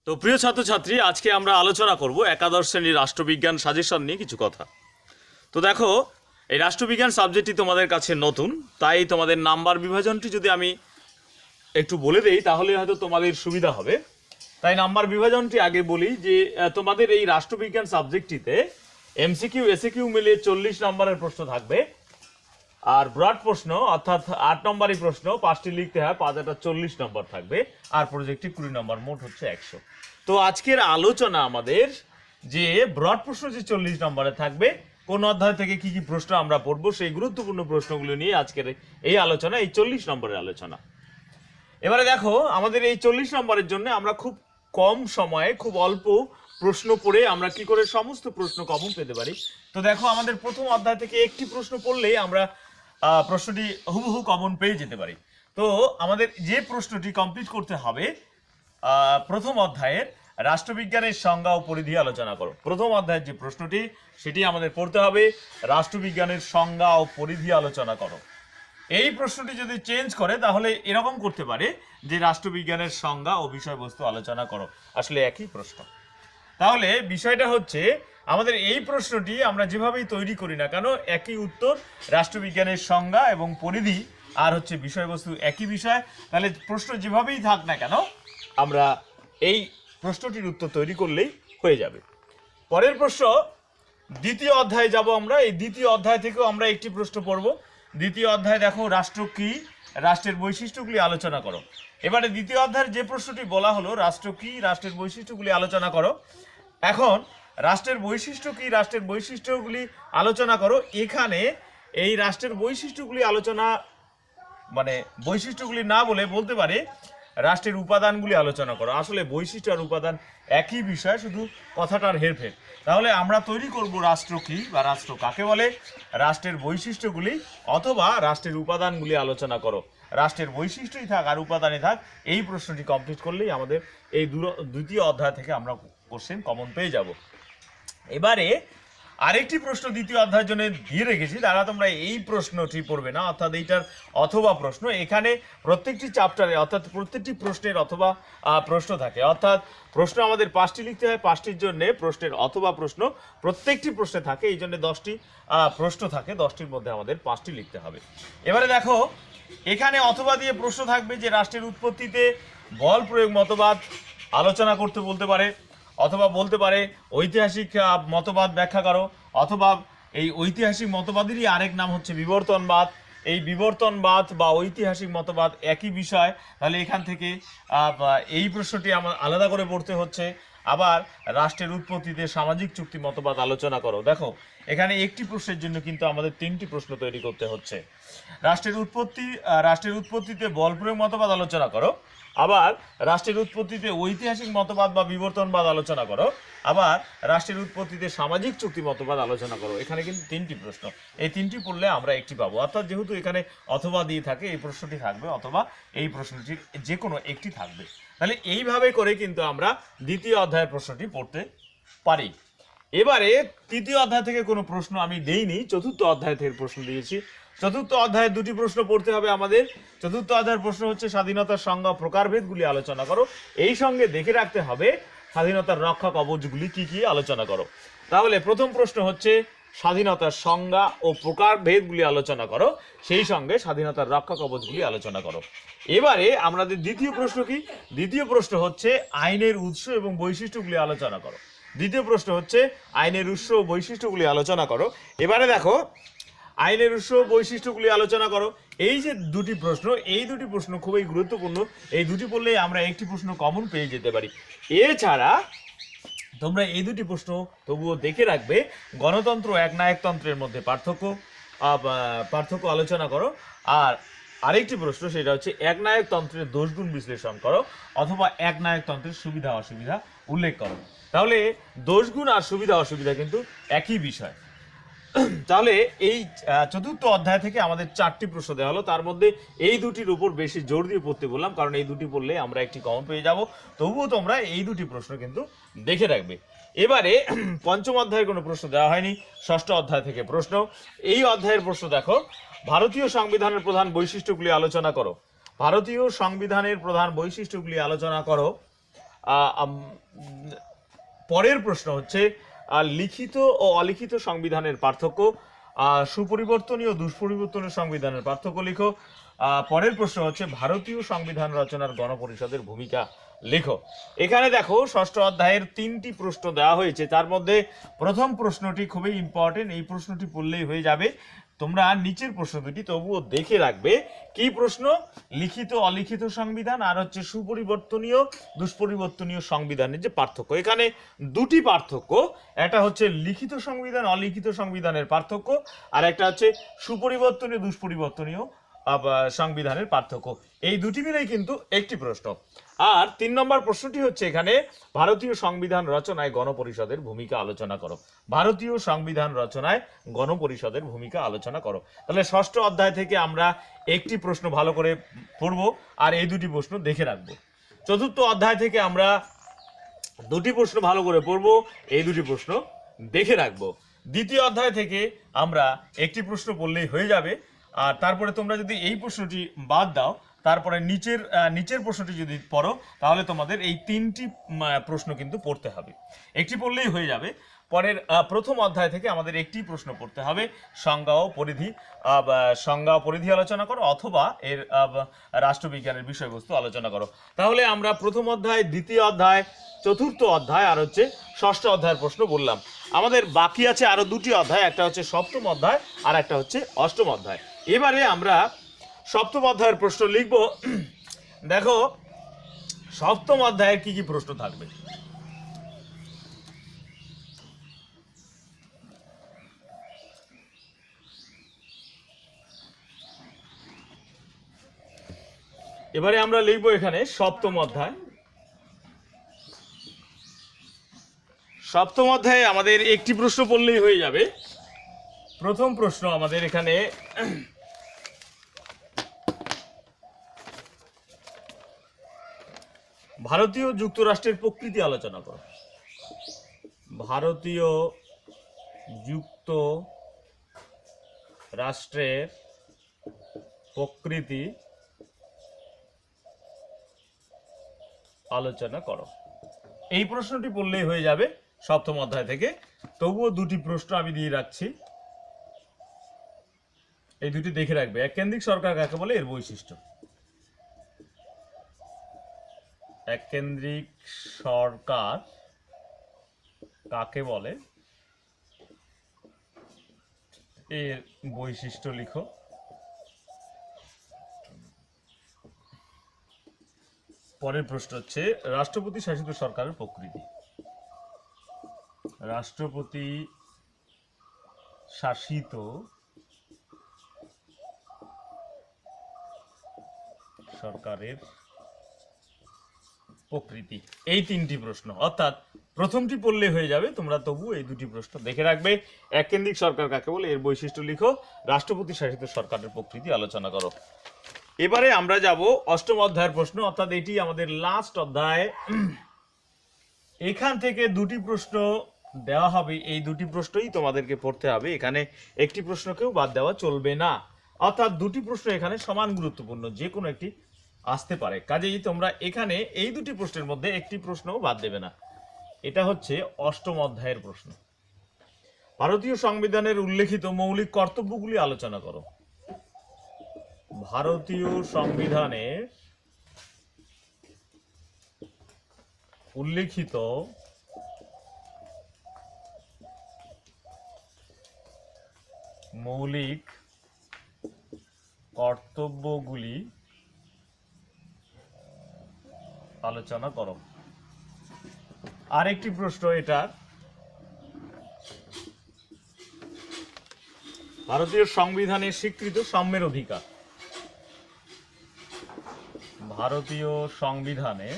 তো প্রিয় ছাত্রছাত্রী, আজকে আমরা আলোচনা করব একাদশ শ্রেণীর রাষ্ট্রবিজ্ঞান সাজেশন নিয়ে কিছু কথা। তো দেখো, এই রাষ্ট্রবিজ্ঞান সাবজেক্টটি তোমাদের কাছে নতুন, তাই তোমাদের নাম্বার বিভাজনটি যদি আমি একটু বলে দেই তাহলে হয়তো তোমাদের সুবিধা হবে। তাই নাম্বার বিভাজনটি আগে বলি যে তোমাদের এই রাষ্ট্রবিজ্ঞান সাবজেক্টটিতে এমসিকিউ এসিকিউ মিলিয়ে 40 নম্বরের প্রশ্ন থাকবে, আর ব্রড প্রশ্ন অর্থাৎ 8 নম্বরই প্রশ্ন 5টি লিখতে হয়, 5 40 নম্বর থাকবে, আর প্রজেক্টে 20 নম্বর, মোট হচ্ছে 100। তো আজকের আলোচনা আমাদের যে ব্রড প্রশ্ন যে 40 নম্বরে থাকবে, কোন অধ্যায় থেকে কি কি প্রশ্ন আমরা পড়বো সেই গুরুত্বপূর্ণ প্রশ্নগুলো নিয়ে আজকের এই আলোচনা, এই 40 নম্বরের আলোচনা। এবারে দেখো, আমাদের এই 40 নম্বরের জন্য আমরা খুব কম সময়ে খুব অল্প প্রশ্ন পড়ে আমরা কি করে সমস্ত প্রশ্ন কমন পেতে পারি। তো দেখো, আমাদের প্রথম অধ্যায় থেকে একটি প্রশ্ন পড়লেই আমরা প্রশ্নটি হুবহু কমন পেয়ে যেতে পারি। তো আমাদের যে প্রশ্নটি কমপ্লিট করতে হবে, প্রথম অধ্যায়ের রাষ্ট্রবিজ্ঞানের সংজ্ঞা ও পরিধি আলোচনা করো। প্রথম অধ্যায়ের যে প্রশ্নটি সেটি আমাদের পড়তে হবে, রাষ্ট্রবিজ্ঞানের সংজ্ঞা ও পরিধি আলোচনা করো। এই প্রশ্নটি যদি চেঞ্জ করে তাহলে এরকম করতে পারে যে রাষ্ট্রবিজ্ঞানের সংজ্ঞা ও বিষয়বস্তু আলোচনা করো, আসলে একই প্রশ্ন। তাহলে বিষয়টা হচ্ছে, আমাদের এই প্রশ্নটি আমরা যেভাবেই তৈরি করি না কেন, একই উত্তর, রাষ্ট্রবিজ্ঞানের সংজ্ঞা এবং পরিধি আর হচ্ছে বিষয়বস্তু একই বিষয়। তাহলে প্রশ্ন যেভাবেই থাক না কেন, আমরা এই প্রশ্নটির উত্তর তৈরি করলেই হয়ে যাবে। পরের প্রশ্ন, দ্বিতীয় অধ্যায়ে যাব আমরা। এই দ্বিতীয় অধ্যায় থেকেও আমরা একটি প্রশ্ন পড়ব। দ্বিতীয় অধ্যায় দেখো, রাষ্ট্র কি, রাষ্ট্রের বৈশিষ্ট্যগুলি আলোচনা করো। এবারে দ্বিতীয় অধ্যায়ের যে প্রশ্নটি বলা হলো, রাষ্ট্র কি, রাষ্ট্রের বৈশিষ্ট্যগুলি আলোচনা করো। এখন রাষ্ট্রের বৈশিষ্ট্য কি, রাষ্ট্রের বৈশিষ্ট্যগুলি আলোচনা করো, এখানে এই রাষ্ট্রের বৈশিষ্ট্যগুলি আলোচনা মানে বৈশিষ্ট্যগুলি না বলে বলতে পারে রাষ্ট্রের উপাদানগুলি আলোচনা করো। আসলে বৈশিষ্ট্য আর উপাদান একই বিষয়, শুধু কথাটার হেরফের। তাহলে আমরা তৈরি করব রাষ্ট্র কি বা রাষ্ট্র কাকে বলে, রাষ্ট্রের বৈশিষ্ট্যগুলি অথবা রাষ্ট্রের উপাদানগুলি আলোচনা করো। রাষ্ট্রের বৈশিষ্ট্যই থাক আর উপাদানই থাক, এই প্রশ্নটি কমপ্লিট করলেই আমাদের এই দ্বিতীয় অধ্যায় থেকে আমরা কোশ্চেন কমন পেয়ে যাব। এবারে আরেকটি প্রশ্ন দ্বিতীয় অধ্যায়ের জন্য দিয়ে রেখেছি, তারা তোমরা এই প্রশ্নটি পড়বে না, অর্থাৎ এইটার অথবা প্রশ্ন। এখানে প্রত্যেকটি চ্যাপ্টারে অর্থাৎ প্রত্যেকটি প্রশ্নের অথবা প্রশ্ন থাকে, অর্থাৎ প্রশ্ন আমাদের 5টি লিখতে হয়, 5টির জন্য প্রশ্নের অথবা প্রশ্ন প্রত্যেকটি প্রশ্নে থাকে। এই জন্য 10টি প্রশ্ন থাকে, 10টির মধ্যে আমাদের 5টি লিখতে হবে। এবারে দেখো, এখানে অথবা দিয়ে প্রশ্ন থাকবে যে রাষ্ট্রের উৎপত্তিতে বল প্রয়োগ মতবাদ আলোচনা করতে বলতে পারে, অথবা বলতে পারে ঐতিহাসিক মতবাদ ব্যাখ্যা করো, অথবা এই ঐতিহাসিক মতবাদেরই আরেক নাম হচ্ছে বিবর্তনবাদ। এই বিবর্তনবাদ বা ঐতিহাসিক মতবাদ একই বিষয়, তাহলে এখান থেকে এই প্রশ্নটি আমার আলাদা করে পড়তে হচ্ছে। আবার রাষ্ট্রের উৎপত্তিতে সামাজিক চুক্তি মতবাদ আলোচনা করো। দেখো, এখানে একটি প্রশ্নের জন্য কিন্তু আমাদের 3টি প্রশ্ন তৈরি করতে হচ্ছে। রাষ্ট্রের উৎপত্তিতে বল প্রয়োগ মতবাদ আলোচনা করো, আবার রাষ্ট্রের উৎপত্তিতে ঐতিহাসিক মতবাদ বা বিবর্তনবাদ আলোচনা করো, আবার রাষ্ট্রের উৎপত্তিতে সামাজিক চুক্তি মতবাদ আলোচনা করো। এখানে কিন্তু 3টি প্রশ্ন, এই 3টি পড়লে আমরা একটি পাবো। অর্থাৎ যেহেতু এখানে অথবা দিয়ে থাকে, এই প্রশ্নটি থাকবে অথবা এই প্রশ্নটির যে কোনো একটি থাকবে। তাহলে এইভাবে করে কিন্তু আমরা দ্বিতীয় অধ্যায়ের প্রশ্নটি পড়তে পারি। এবারে তৃতীয় অধ্যায় থেকে কোনো প্রশ্ন আমি দেইনি, চতুর্থ অধ্যায় থেকে প্রশ্ন দিয়েছি। চতুর্থ অধ্যায়ে 2টি প্রশ্ন পড়তে হবে আমাদের। চতুর্থ অধ্যায়ের প্রশ্ন হচ্ছে স্বাধীনতার সংজ্ঞা প্রকারভেদগুলি আলোচনা করো। এই সঙ্গে দেখে রাখতে হবে স্বাধীনতার রক্ষা কবচগুলি কি কি আলোচনা করো। তাহলে প্রথম প্রশ্ন হচ্ছে স্বাধীনতার সংজ্ঞা ও প্রকারভেদগুলি আলোচনা করো, সেই সঙ্গে স্বাধীনতার রক্ষা কবচগুলি আলোচনা করো। এবারে আমাদের দ্বিতীয় প্রশ্ন কি, দ্বিতীয় প্রশ্ন হচ্ছে আইনের উৎস এবং বৈশিষ্ট্যগুলি আলোচনা করো। দ্বিতীয় প্রশ্ন হচ্ছে আইনের উৎস ও বৈশিষ্ট্যগুলি আলোচনা করো। এবারে দেখো, আইনের উৎস বৈশিষ্ট্যগুলি আলোচনা করো, এই যে 2টি প্রশ্ন, এই 2টি প্রশ্ন খুবই গুরুত্বপূর্ণ। এই 2টি পড়লেই আমরা একটি প্রশ্ন কমন পেয়ে যেতে পারি। এছাড়া তোমরা এই 2টি প্রশ্ন তবুও দেখে রাখবে, গণতন্ত্র ও একনায়কতন্ত্রের মধ্যে পার্থক্য আলোচনা করো। আর আরেকটি প্রশ্ন, সেটা হচ্ছে একনায়কতন্ত্রের দোষগুণ বিশ্লেষণ করো, অথবা একনায়কতন্ত্রের সুবিধা অসুবিধা উল্লেখ করো। তাহলে দোষগুণ আর সুবিধা অসুবিধা কিন্তু একই বিষয়। তাহলে এই চতুর্থ অধ্যায় থেকে আমাদের 4টি প্রশ্ন দেওয়া হলো, তার মধ্যে এই 2টির উপর বেশি জোর দিয়ে পড়তে বললাম, কারণ এই 2টি পড়লে আমরা একটি কমন পেয়ে যাব। তবুও তোমরা এই 2টি প্রশ্ন কিন্তু দেখে রাখবে। এবারে পঞ্চম অধ্যায়ের কোনো প্রশ্ন দেওয়া হয়নি, ষষ্ঠ অধ্যায় থেকে প্রশ্ন। এই অধ্যায়ের প্রশ্ন দেখো, ভারতীয় সংবিধানের প্রধান বৈশিষ্ট্যগুলি আলোচনা করো। ভারতীয় সংবিধানের প্রধান বৈশিষ্ট্যগুলি আলোচনা করো। পরের প্রশ্ন হচ্ছে লিখিত ও অলিখিত সংবিধানের পার্থক্য, সুপরিবর্তনীয় ও দুষ্পরিবর্তনীয় সংবিধানের পার্থক্য লিখো। পরের প্রশ্ন হচ্ছে ভারতীয় সংবিধান রচনার গণপরিষদের ভূমিকা লেখো। এখানে দেখো ষষ্ঠ অধ্যায়ের 3টি প্রশ্ন দেওয়া হয়েছে, তার মধ্যে প্রথম প্রশ্নটি খুবই ইম্পর্টেন্ট, এই প্রশ্নটি পড়লেই হয়ে যাবে। তোমরা নিচের প্রশ্ন দুটি তবুও দেখে রাখবে। কি প্রশ্ন? লিখিত অলিখিত সংবিধান আর হচ্ছে সুপরিবর্তনীয় দুষ্পরিবর্তনীয় সংবিধানের যে পার্থক্য। এখানে দুটি পার্থক্য, একটা হচ্ছে লিখিত সংবিধান অলিখিত সংবিধানের পার্থক্য, আর একটা হচ্ছে সুপরিবর্তনীয় দুষ্পরিবর্তনীয় সংবিধানের পার্থক্য। এই দুটি মিলেই কিন্তু একটি প্রশ্ন। আর 3 নম্বর প্রশ্নটি হচ্ছে এখানে ভারতীয় সংবিধান রচনায় গণপরিষদের ভূমিকা আলোচনা করো। ভারতীয় সংবিধান রচনায় গণপরিষদের ভূমিকা আলোচনা করো। তাহলে ষষ্ঠ অধ্যায় থেকে আমরা একটি প্রশ্ন ভালো করে পড়ব আর এই দুটি প্রশ্ন দেখে রাখবো। চতুর্থ অধ্যায় থেকে আমরা দুটি প্রশ্ন ভালো করে পড়ব, এই দুটি প্রশ্ন দেখে রাখবো। দ্বিতীয় অধ্যায় থেকে আমরা একটি প্রশ্ন পড়লেই হয়ে যাবে। আর তারপরে তোমরা যদি এই প্রশ্নটি বাদ দাও, তারপরে নিচের প্রশ্নটি যদি পড়ো, তাহলে তোমাদের এই 3টি প্রশ্ন কিন্তু পড়তে হবে, একটি পড়লেই হয়ে যাবে। পরের প্রথম অধ্যায় থেকে আমাদের একটি প্রশ্ন পড়তে হবে, সংজ্ঞা ও পরিধি আলোচনা করো অথবা এর রাষ্ট্রবিজ্ঞানের বিষয়বস্তু আলোচনা করো। তাহলে আমরা প্রথম অধ্যায়, দ্বিতীয় অধ্যায়, চতুর্থ অধ্যায় আর হচ্ছে ষষ্ঠ অধ্যায়ের প্রশ্ন বললাম। আমাদের বাকি আছে আরো দুটি অধ্যায়, একটা হচ্ছে সপ্তম অধ্যায় আর একটা হচ্ছে অষ্টম অধ্যায়। এবারে আমরা সপ্তম অধ্যায়ের প্রশ্ন লিখব। দেখো সপ্তম অধ্যায়ের কি কি প্রশ্ন থাকবে। এবারে আমরা লিখবো এখানে সপ্তম অধ্যায়। সপ্তম অধ্যায়ে আমাদের একটি প্রশ্ন পড়লেই হয়ে যাবে। প্রথম প্রশ্ন আমাদের এখানে ভারতীয় যুক্তরাষ্ট্রের প্রকৃতি আলোচনা করো। ভারতীয় যুক্তরাষ্ট্রের প্রকৃতি আলোচনা করো। এই প্রশ্নটি পড়লেই হয়ে যাবে সপ্তম অধ্যায় থেকে। তবুও দুটি প্রশ্ন আমি দিয়ে রাখছি, এই দুটি দেখে রাখবে। এককেন্দ্রিক সরকার কাকে বলে, এর বৈশিষ্ট্য। এককেন্দ্রিক সরকার কাকে বলে, এর বৈশিষ্ট্য লিখো। পরের প্রশ্ন হচ্ছে রাষ্ট্রপতি শাসিত সরকারের প্রকৃতি। রাষ্ট্রপতি শাসিত সরকারের প্রকৃতি। এই 3টি প্রশ্ন, অর্থাৎ প্রথমটি পড়লে হয়ে যাবে, তোমরা তবু এই দুটি প্রশ্ন দেখে রাখবে। এককেন্দ্রিক সরকার কাকে বলে, এর বৈশিষ্ট্য লিখো। রাষ্ট্রপতি শাসিত সরকারের প্রকৃতি আলোচনা করো। এবারে আমরা যাব অষ্টম অধ্যায়ের প্রশ্ন, অর্থাৎ এটি আমাদের লাস্ট অধ্যায়। এখান থেকে দুটি প্রশ্ন দেওয়া হবে, এই দুটি প্রশ্নই তোমাদেরকে পড়তে হবে, এখানে একটি প্রশ্নকেও বাদ দেওয়া চলবে না। অর্থাৎ দুটি প্রশ্ন এখানে সমান গুরুত্বপূর্ণ, যে কোনো একটি আসতে পারে। কাজেই তোমরা এখানে এই দুটি প্রশ্নের মধ্যে একটি প্রশ্নও বাদ দেবে না। এটা হচ্ছে অষ্টম অধ্যায়ের প্রশ্ন। ভারতীয় সংবিধানের উল্লেখিত মৌলিক কর্তব্যগুলি আলোচনা করো। ভারতীয় সংবিধানে উল্লেখিত মৌলিক কর্তব্যগুলি আলোচনা করো। আরেকটি প্রশ্ন এটা, ভারতীয় সংবিধানে স্বীকৃত সাম্যের অধিকার। ভারতীয় সংবিধানে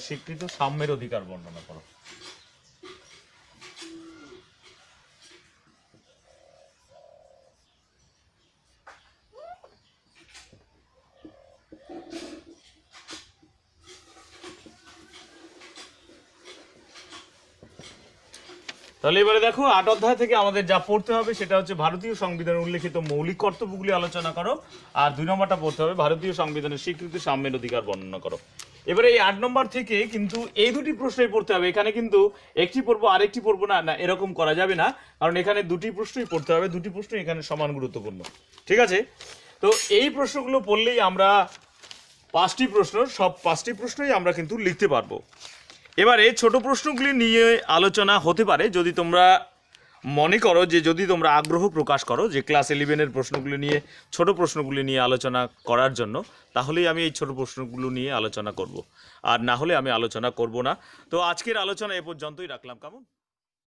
স্বীকৃত সাম্যের অধিকার বর্ণনা করো। তাহলে এবারে দেখো ৮ অধ্যায় থেকে আমাদের যা পড়তে হবে সেটা হচ্ছে ভারতীয় সংবিধানে উল্লেখিত মৌলিক কর্তব্যগুলি আলোচনা করো, আর ২ নম্বরটা পড়তে হবে ভারতীয় সংবিধানের স্বীকৃতি সাম্যের অধিকার বর্ণনা করো। এবারে এই ৮ নম্বর থেকে কিন্তু এই দুটি প্রশ্নই পড়তে হবে, এখানে কিন্তু একটি পড়বো আরেকটি পড়বো না, না এরকম করা যাবে না, কারণ এখানে দুটি প্রশ্নই পড়তে হবে, দুটি প্রশ্নই এখানে সমান গুরুত্বপূর্ণ। ঠিক আছে, তো এই প্রশ্নগুলো পড়লেই আমরা 5টি প্রশ্ন, সব 5টি প্রশ্নই আমরা কিন্তু লিখতে পারবো। এবারে ছোট প্রশ্নগুলি নিয়ে আলোচনা হতে পারে যদি তোমরা মনে করো, যে যদি তোমরা আগ্রহ প্রকাশ করো যে ক্লাস 11-এর প্রশ্নগুলি নিয়ে, ছোট প্রশ্নগুলি নিয়ে আলোচনা করার জন্য, তাহলেই আমি এই ছোট প্রশ্নগুলো নিয়ে আলোচনা করব, আর না হলে আমি আলোচনা করব না। তো আজকের আলোচনা এ পর্যন্তই রাখলাম, কেমন?